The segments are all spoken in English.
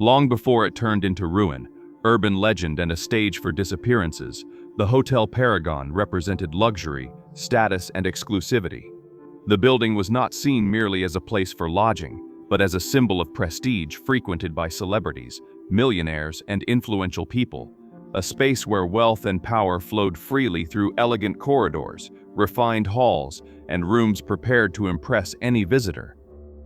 Long before it turned into ruin, urban legend and a stage for disappearances, the Hotel Paragon represented luxury, status, and exclusivity. The building was not seen merely as a place for lodging, but as a symbol of prestige frequented by celebrities, millionaires, and influential people, a space where wealth and power flowed freely through elegant corridors, refined halls, and rooms prepared to impress any visitor.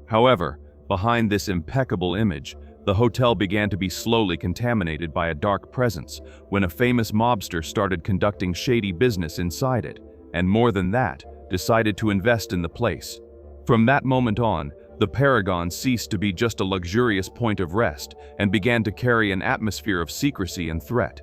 However, behind this impeccable image, the hotel began to be slowly contaminated by a dark presence when a famous mobster started conducting shady business inside it, and more than that, decided to invest in the place. From that moment on, the Paragon ceased to be just a luxurious point of rest and began to carry an atmosphere of secrecy and threat.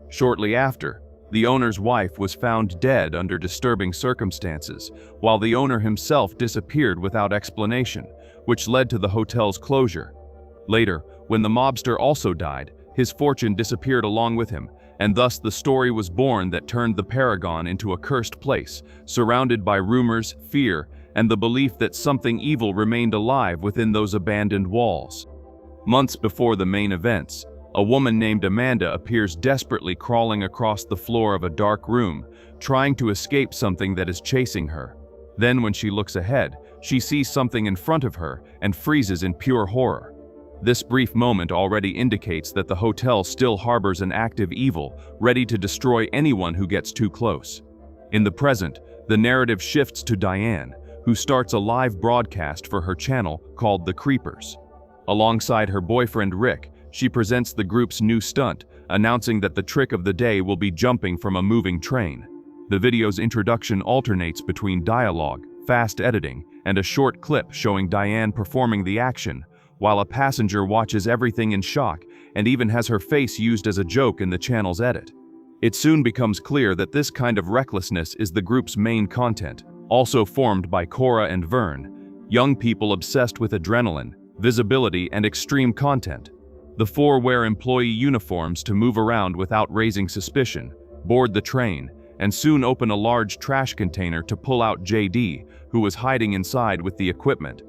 Shortly after, the owner's wife was found dead under disturbing circumstances, while the owner himself disappeared without explanation, which led to the hotel's closure. Later, when the mobster also died, his fortune disappeared along with him, and thus the story was born that turned the Paragon into a cursed place, surrounded by rumors, fear, and the belief that something evil remained alive within those abandoned walls. Months before the main events, a woman named Amanda appears desperately crawling across the floor of a dark room, trying to escape something that is chasing her. Then when she looks ahead, she sees something in front of her and freezes in pure horror. This brief moment already indicates that the hotel still harbors an active evil, ready to destroy anyone who gets too close. In the present, the narrative shifts to Diane, who starts a live broadcast for her channel called The Creepers. Alongside her boyfriend Rick, she presents the group's new stunt, announcing that the trick of the day will be jumping from a moving train. The video's introduction alternates between dialogue, fast editing, and a short clip showing Diane performing the action, while a passenger watches everything in shock and even has her face used as a joke in the channel's edit. It soon becomes clear that this kind of recklessness is the group's main content, also formed by Cora and Vern, young people obsessed with adrenaline, visibility, and extreme content. The four wear employee uniforms to move around without raising suspicion, board the train, and soon open a large trash container to pull out JD, who was hiding inside with the equipment.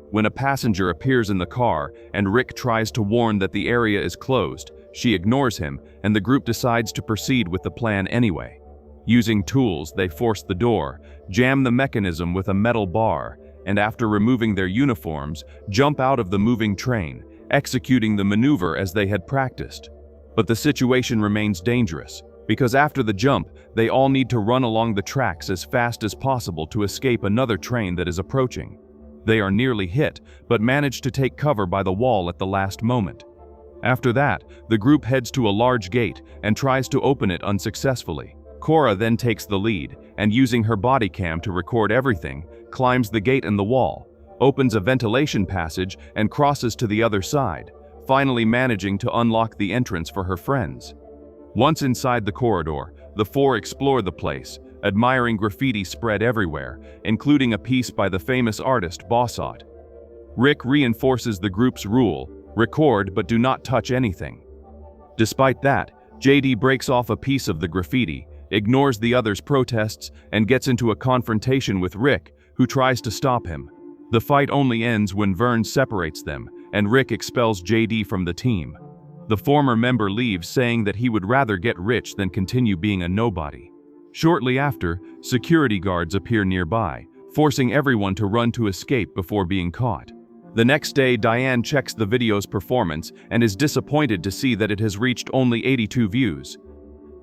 When a passenger appears in the car and Rick tries to warn that the area is closed, she ignores him and the group decides to proceed with the plan anyway. Using tools, they force the door, jam the mechanism with a metal bar, and after removing their uniforms, jump out of the moving train, executing the maneuver as they had practiced. But the situation remains dangerous, because after the jump, they all need to run along the tracks as fast as possible to escape another train that is approaching. They are nearly hit, but manage to take cover by the wall at the last moment. After that, the group heads to a large gate and tries to open it unsuccessfully. Cora then takes the lead, and using her body cam to record everything, climbs the gate and the wall, opens a ventilation passage, and crosses to the other side, finally managing to unlock the entrance for her friends. Once inside the corridor, the four explore the place, admiring graffiti spread everywhere, including a piece by the famous artist Bossot. Rick reinforces the group's rule: record but do not touch anything. Despite that, JD breaks off a piece of the graffiti, ignores the others' protests, and gets into a confrontation with Rick, who tries to stop him. The fight only ends when Vern separates them, and Rick expels JD from the team. The former member leaves, saying that he would rather get rich than continue being a nobody. Shortly after, security guards appear nearby, forcing everyone to run to escape before being caught. The next day, Diane checks the video's performance and is disappointed to see that it has reached only 82 views.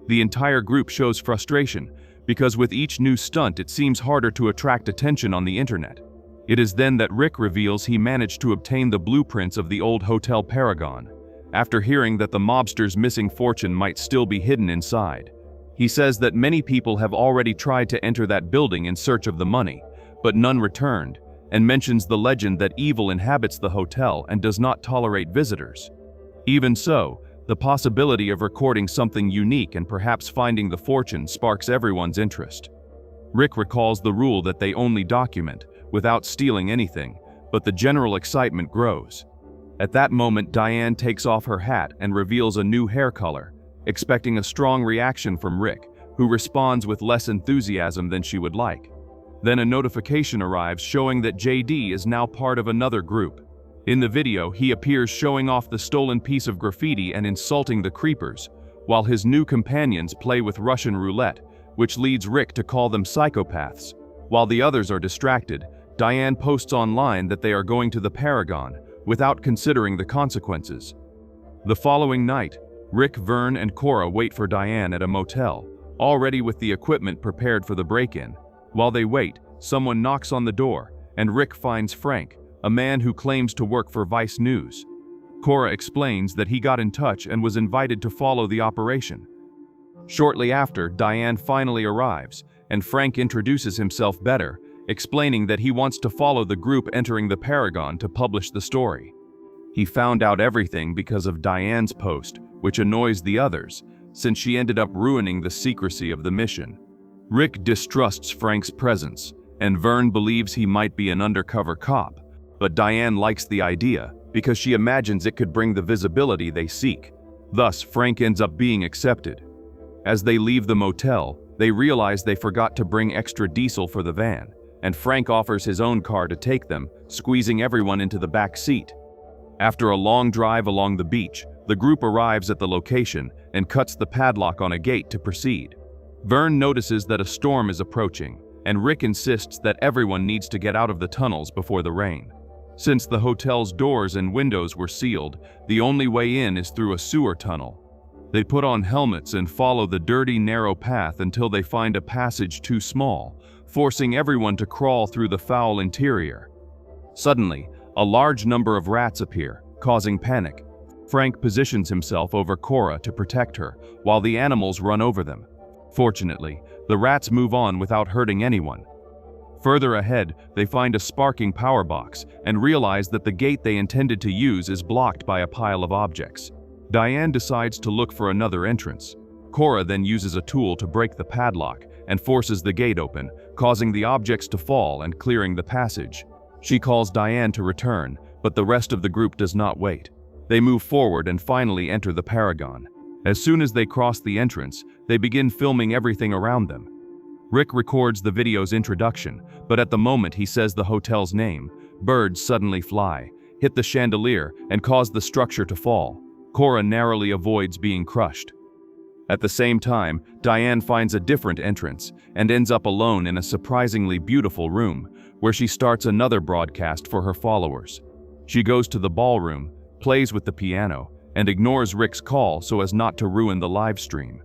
The entire group shows frustration, because with each new stunt it seems harder to attract attention on the internet. It is then that Rick reveals he managed to obtain the blueprints of the old Hotel Paragon, after hearing that the mobster's missing fortune might still be hidden inside. He says that many people have already tried to enter that building in search of the money, but none returned, and mentions the legend that evil inhabits the hotel and does not tolerate visitors. Even so, the possibility of recording something unique and perhaps finding the fortune sparks everyone's interest. Rick recalls the rule that they only document, without stealing anything, but the general excitement grows. At that moment, Diane takes off her hat and reveals a new hair color, expecting a strong reaction from Rick, who responds with less enthusiasm than she would like. Then a notification arrives showing that JD is now part of another group. In the video, he appears showing off the stolen piece of graffiti and insulting the creepers, while his new companions play with Russian roulette, which leads Rick to call them psychopaths. While the others are distracted, Diane posts online that they are going to the Paragon, without considering the consequences. The following night, Rick, Vern, and Cora wait for Diane at a motel, already with the equipment prepared for the break-in. While they wait, someone knocks on the door, and Rick finds Frank, a man who claims to work for Vice News. Cora explains that he got in touch and was invited to follow the operation. Shortly after, Diane finally arrives, and Frank introduces himself better, explaining that he wants to follow the group entering the Paragon to publish the story. He found out everything because of Diane's post, which annoys the others, since she ended up ruining the secrecy of the mission. Rick distrusts Frank's presence, and Vern believes he might be an undercover cop, but Diane likes the idea because she imagines it could bring the visibility they seek. Thus, Frank ends up being accepted. As they leave the motel, they realize they forgot to bring extra diesel for the van, and Frank offers his own car to take them, squeezing everyone into the back seat. After a long drive along the beach, the group arrives at the location and cuts the padlock on a gate to proceed. Vern notices that a storm is approaching, and Rick insists that everyone needs to get out of the tunnels before the rain. Since the hotel's doors and windows were sealed, the only way in is through a sewer tunnel. They put on helmets and follow the dirty, narrow path until they find a passage too small, forcing everyone to crawl through the foul interior. Suddenly, a large number of rats appear, causing panic. Frank positions himself over Cora to protect her, while the animals run over them. Fortunately, the rats move on without hurting anyone. Further ahead, they find a sparking power box and realize that the gate they intended to use is blocked by a pile of objects. Diane decides to look for another entrance. Cora then uses a tool to break the padlock and forces the gate open, causing the objects to fall and clearing the passage. She calls Diane to return, but the rest of the group does not wait. They move forward and finally enter the Paragon. As soon as they cross the entrance, they begin filming everything around them. Rick records the video's introduction, but at the moment he says the hotel's name, birds suddenly fly, hit the chandelier, and cause the structure to fall. Cora narrowly avoids being crushed. At the same time, Diane finds a different entrance and ends up alone in a surprisingly beautiful room, where she starts another broadcast for her followers. She goes to the ballroom, plays with the piano, and ignores Rick's call so as not to ruin the live stream.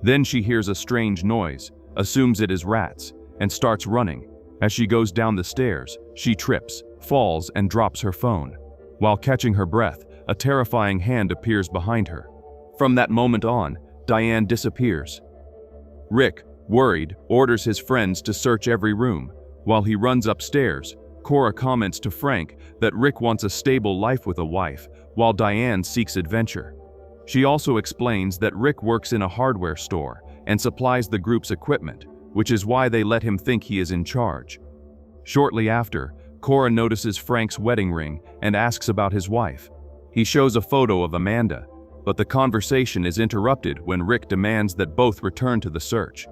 Then she hears a strange noise, assumes it is rats, and starts running. As she goes down the stairs, she trips, falls, and drops her phone. While catching her breath, a terrifying hand appears behind her. From that moment on, Diane disappears. Rick, worried, orders his friends to search every room. While he runs upstairs, Cora comments to Frank that Rick wants a stable life with a wife, while Diane seeks adventure. She also explains that Rick works in a hardware store and supplies the group's equipment, which is why they let him think he is in charge. Shortly after, Cora notices Frank's wedding ring and asks about his wife. He shows a photo of Amanda, but the conversation is interrupted when Rick demands that both return to the search.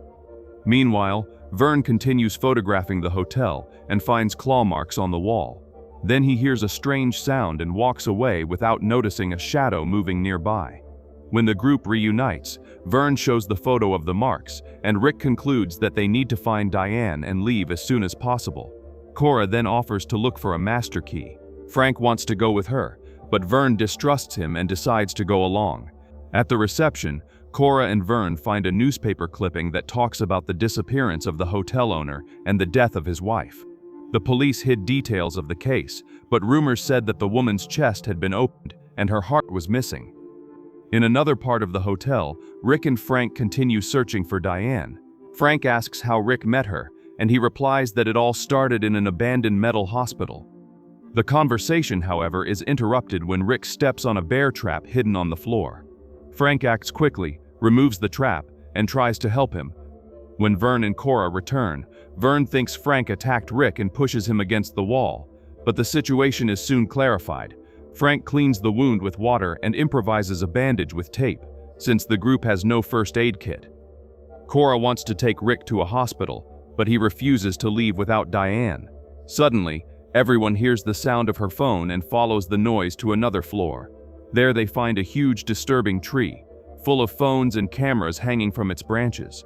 Meanwhile, Vern continues photographing the hotel and finds claw marks on the wall. Then he hears a strange sound and walks away without noticing a shadow moving nearby. When the group reunites, Vern shows the photo of the marks, and Rick concludes that they need to find Diane and leave as soon as possible. Cora then offers to look for a master key. Frank wants to go with her, but Vern distrusts him and decides to go along. At the reception, Cora and Vern find a newspaper clipping that talks about the disappearance of the hotel owner and the death of his wife. The police hid details of the case, but rumors said that the woman's chest had been opened and her heart was missing. In another part of the hotel, Rick and Frank continue searching for Diane. Frank asks how Rick met her, and he replies that it all started in an abandoned mental hospital. The conversation, however, is interrupted when Rick steps on a bear trap hidden on the floor. Frank acts quickly, removes the trap, and tries to help him. When Vern and Cora return, Vern thinks Frank attacked Rick and pushes him against the wall, but the situation is soon clarified. Frank cleans the wound with water and improvises a bandage with tape, since the group has no first aid kit. Cora wants to take Rick to a hospital, but he refuses to leave without Diane. Suddenly, Everyone hears the sound of her phone and follows the noise to another floor. There they find a huge, disturbing tree, full of phones and cameras hanging from its branches.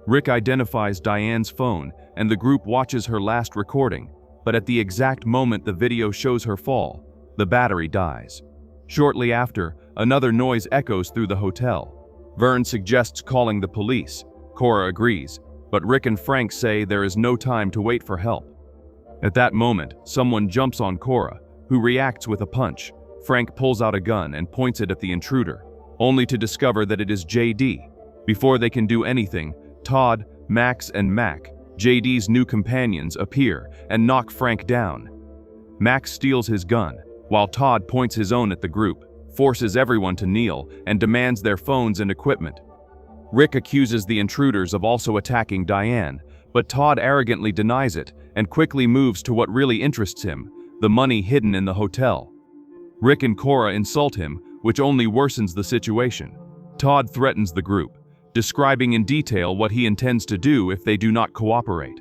Rick identifies Diane's phone, and the group watches her last recording, but at the exact moment the video shows her fall, the battery dies. Shortly after, another noise echoes through the hotel. Vern suggests calling the police. Cora agrees, but Rick and Frank say there is no time to wait for help. At that moment, someone jumps on Cora, who reacts with a punch. Frank pulls out a gun and points it at the intruder, only to discover that it is JD. Before they can do anything, Todd, Max, and Mac, JD's new companions, appear and knock Frank down. Max steals his gun, while Todd points his own at the group, forces everyone to kneel, and demands their phones and equipment. Rick accuses the intruders of also attacking Diane, but Todd arrogantly denies it and quickly moves to what really interests him, the money hidden in the hotel. Rick and Cora insult him, which only worsens the situation. Todd threatens the group, describing in detail what he intends to do if they do not cooperate.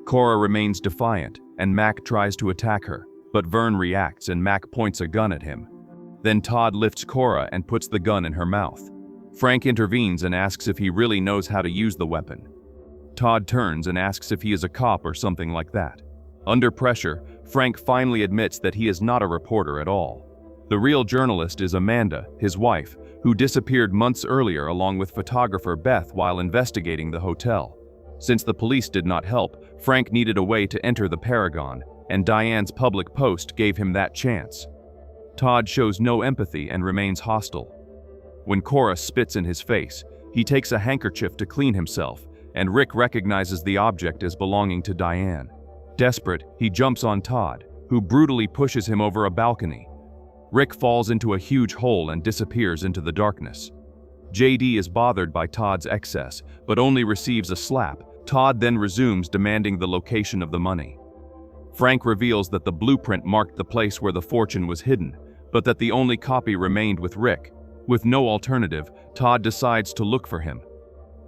Cora remains defiant, and Mac tries to attack her, but Vern reacts and Mac points a gun at him. Then Todd lifts Cora and puts the gun in her mouth. Frank intervenes and asks if he really knows how to use the weapon. Todd turns and asks if he is a cop or something like that. Under pressure, Frank finally admits that he is not a reporter at all. The real journalist is Amanda, his wife, who disappeared months earlier along with photographer Beth while investigating the hotel. Since the police did not help, Frank needed a way to enter the Paragon, and Diane's public post gave him that chance. Todd shows no empathy and remains hostile. When Cora spits in his face, he takes a handkerchief to clean himself, and Rick recognizes the object as belonging to Diane. Desperate, he jumps on Todd, who brutally pushes him over a balcony. Rick falls into a huge hole and disappears into the darkness. JD is bothered by Todd's excess, but only receives a slap. Todd then resumes demanding the location of the money. Frank reveals that the blueprint marked the place where the fortune was hidden, but that the only copy remained with Rick. With no alternative, Todd decides to look for him.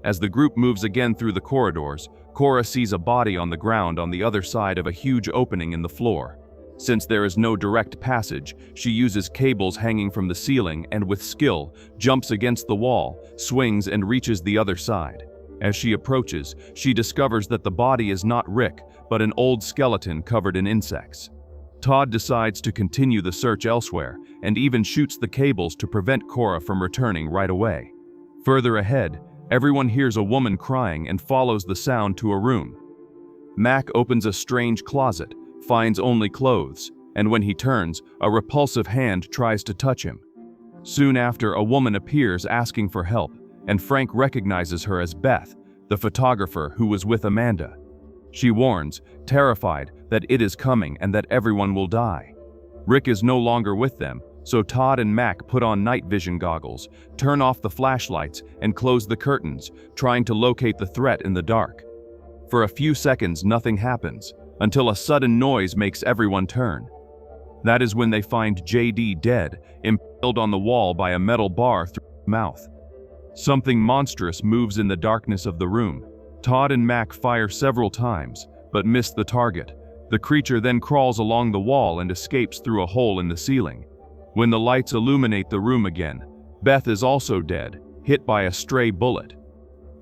As the group moves again through the corridors, Cora sees a body on the ground on the other side of a huge opening in the floor. Since there is no direct passage, she uses cables hanging from the ceiling and with skill, jumps against the wall, swings and reaches the other side. As she approaches, she discovers that the body is not Rick, but an old skeleton covered in insects. Todd decides to continue the search elsewhere, and even shoots the cables to prevent Cora from returning right away. Further ahead, everyone hears a woman crying and follows the sound to a room. Mac opens a strange closet, finds only clothes, and when he turns, a repulsive hand tries to touch him. Soon after, a woman appears asking for help, and Frank recognizes her as Beth, the photographer who was with Amanda. She warns, terrified, that it is coming and that everyone will die. Rick is no longer with them, so Todd and Mac put on night vision goggles, turn off the flashlights, and close the curtains, trying to locate the threat in the dark. For a few seconds, nothing happens, until a sudden noise makes everyone turn. That is when they find JD dead, impaled on the wall by a metal bar through his mouth. Something monstrous moves in the darkness of the room. Todd and Mac fire several times, but miss the target. The creature then crawls along the wall and escapes through a hole in the ceiling. When the lights illuminate the room again, Beth is also dead, hit by a stray bullet.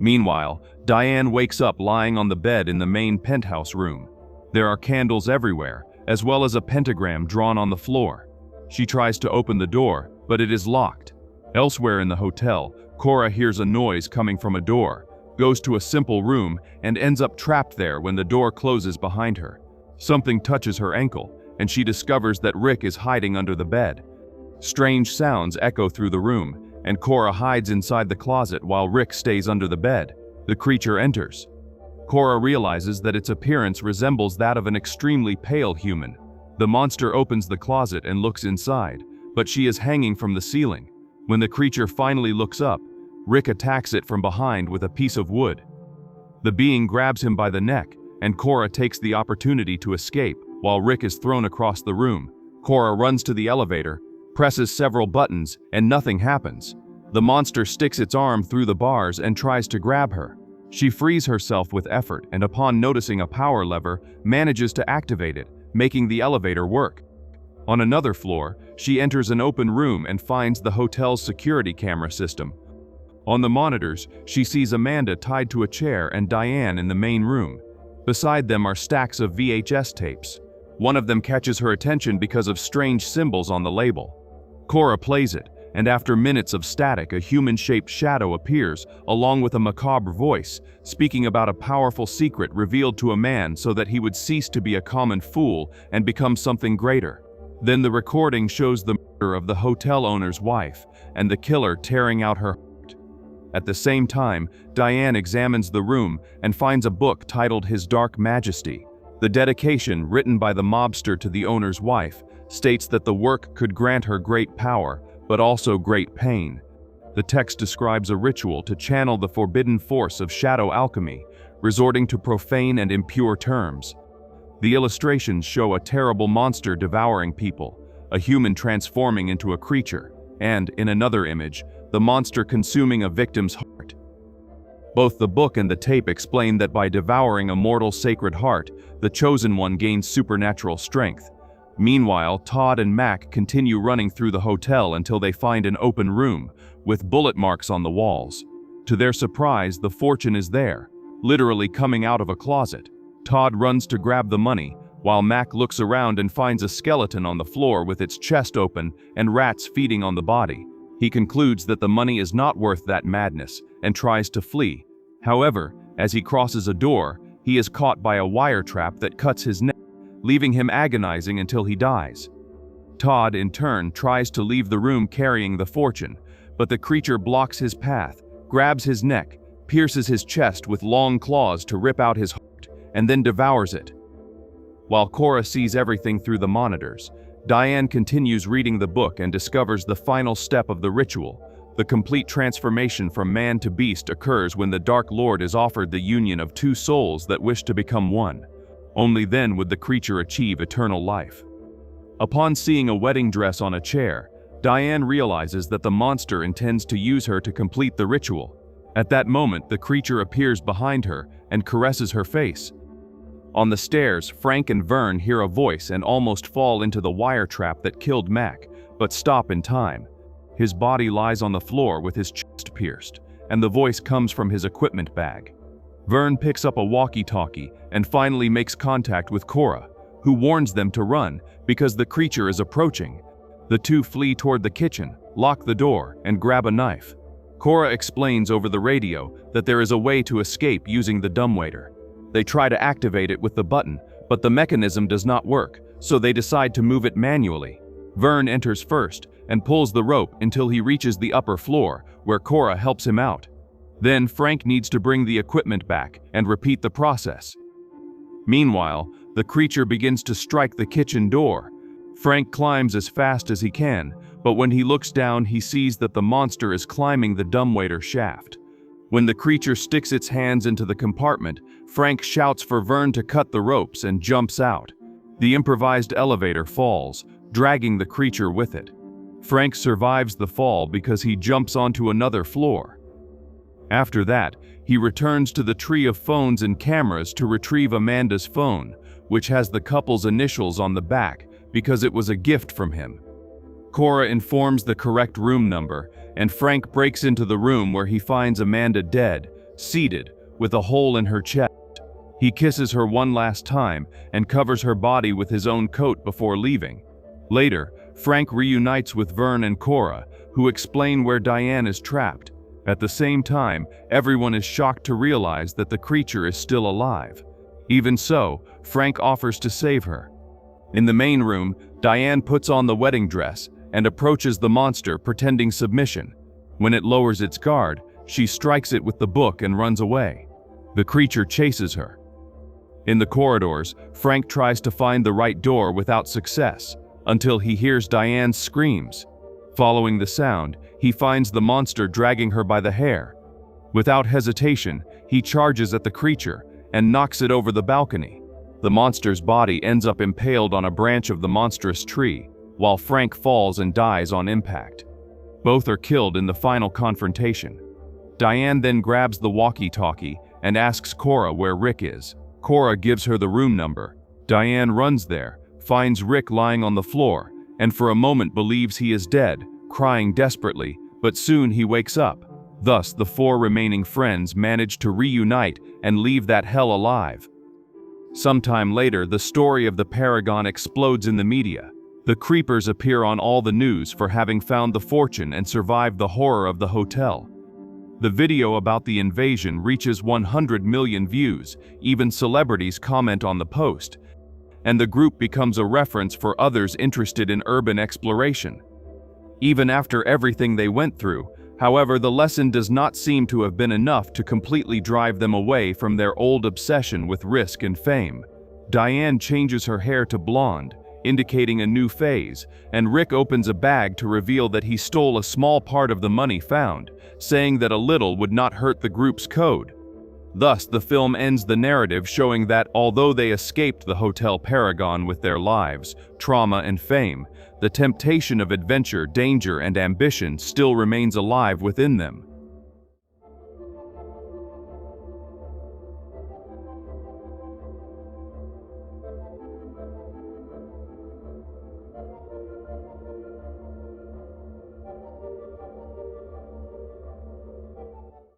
Meanwhile, Diane wakes up lying on the bed in the main penthouse room. There are candles everywhere, as well as a pentagram drawn on the floor. She tries to open the door, but it is locked. Elsewhere in the hotel, Cora hears a noise coming from a door, goes to a simple room, and ends up trapped there when the door closes behind her. Something touches her ankle, and she discovers that Rick is hiding under the bed. Strange sounds echo through the room, and Cora hides inside the closet while Rick stays under the bed. The creature enters. Cora realizes that its appearance resembles that of an extremely pale human. The monster opens the closet and looks inside, but she is hanging from the ceiling. When the creature finally looks up, Rick attacks it from behind with a piece of wood. The being grabs him by the neck, and Cora takes the opportunity to escape while Rick is thrown across the room. Cora runs to the elevator, presses several buttons, and nothing happens. The monster sticks its arm through the bars and tries to grab her. She frees herself with effort and upon noticing a power lever, manages to activate it, making the elevator work. On another floor, she enters an open room and finds the hotel's security camera system. On the monitors, she sees Amanda tied to a chair and Diane in the main room. Beside them are stacks of VHS tapes. One of them catches her attention because of strange symbols on the label. Cora plays it, and after minutes of static, a human-shaped shadow appears, along with a macabre voice, speaking about a powerful secret revealed to a man so that he would cease to be a common fool and become something greater. Then the recording shows the murder of the hotel owner's wife, and the killer tearing out her heart. At the same time, Diane examines the room and finds a book titled His Dark Majesty. The dedication, written by the mobster to the owner's wife, states that the work could grant her great power, but also great pain. The text describes a ritual to channel the forbidden force of shadow alchemy, resorting to profane and impure terms. The illustrations show a terrible monster devouring people, a human transforming into a creature, and, in another image, the monster consuming a victim's heart. Both the book and the tape explain that by devouring a mortal sacred heart, the chosen one gains supernatural strength. Meanwhile, Todd and Mac continue running through the hotel until they find an open room, with bullet marks on the walls. To their surprise, the fortune is there, literally coming out of a closet. Todd runs to grab the money, while Mac looks around and finds a skeleton on the floor with its chest open and rats feeding on the body. He concludes that the money is not worth that madness and tries to flee. However, as he crosses a door, he is caught by a wire trap that cuts his neck, leaving him agonizing until he dies. Todd, in turn, tries to leave the room carrying the fortune, but the creature blocks his path, grabs his neck, pierces his chest with long claws to rip out his heart, and then devours it. While Cora sees everything through the monitors, Diane continues reading the book and discovers the final step of the ritual. The complete transformation from man to beast occurs when the Dark Lord is offered the union of two souls that wish to become one. Only then would the creature achieve eternal life. Upon seeing a wedding dress on a chair, Diane realizes that the monster intends to use her to complete the ritual. At that moment, the creature appears behind her and caresses her face. On the stairs, Frank and Vern hear a voice and almost fall into the wire trap that killed Mac, but stop in time. His body lies on the floor with his chest pierced, and the voice comes from his equipment bag. Vern picks up a walkie-talkie and finally makes contact with Cora, who warns them to run because the creature is approaching. The two flee toward the kitchen, lock the door, and grab a knife. Cora explains over the radio that there is a way to escape using the dumbwaiter. They try to activate it with the button, but the mechanism does not work, so they decide to move it manually. Vern enters first and pulls the rope until he reaches the upper floor, where Cora helps him out. Then Frank needs to bring the equipment back and repeat the process. Meanwhile, the creature begins to strike the kitchen door. Frank climbs as fast as he can, but when he looks down, he sees that the monster is climbing the dumbwaiter shaft. When the creature sticks its hands into the compartment, Frank shouts for Vern to cut the ropes and jumps out. The improvised elevator falls, dragging the creature with it. Frank survives the fall because he jumps onto another floor. After that, he returns to the tree of phones and cameras to retrieve Amanda's phone, which has the couple's initials on the back because it was a gift from him. Cora informs the correct room number, and Frank breaks into the room where he finds Amanda dead, seated, with a hole in her chest. He kisses her one last time and covers her body with his own coat before leaving. Later, Frank reunites with Vern and Cora, who explain where Diane is trapped. At the same time, everyone is shocked to realize that the creature is still alive. Even so, Frank offers to save her. In the main room, Diane puts on the wedding dress and approaches the monster pretending submission. When it lowers its guard, she strikes it with the book and runs away. The creature chases her. In the corridors, Frank tries to find the right door without success, until he hears Diane's screams. Following the sound, he finds the monster dragging her by the hair. Without hesitation, he charges at the creature and knocks it over the balcony. The monster's body ends up impaled on a branch of the monstrous tree, while Frank falls and dies on impact. Both are killed in the final confrontation. Diane then grabs the walkie-talkie and asks Cora where Rick is. Cora gives her the room number. Diane runs there, finds Rick lying on the floor, and for a moment believes he is dead, crying desperately, but soon he wakes up. Thus, the four remaining friends manage to reunite and leave that hell alive. Sometime later, the story of the Paragon explodes in the media. The creepers appear on all the news for having found the fortune and survived the horror of the hotel. The video about the invasion reaches 100 million views, even celebrities comment on the post, and the group becomes a reference for others interested in urban exploration. Even after everything they went through, however, the lesson does not seem to have been enough to completely drive them away from their old obsession with risk and fame. Diane changes her hair to blonde, indicating a new phase, and Rick opens a bag to reveal that he stole a small part of the money found, saying that a little would not hurt the group's code. Thus, the film ends the narrative showing that although they escaped the Hotel Paragon with their lives, trauma, and fame, the temptation of adventure, danger, and ambition still remains alive within them.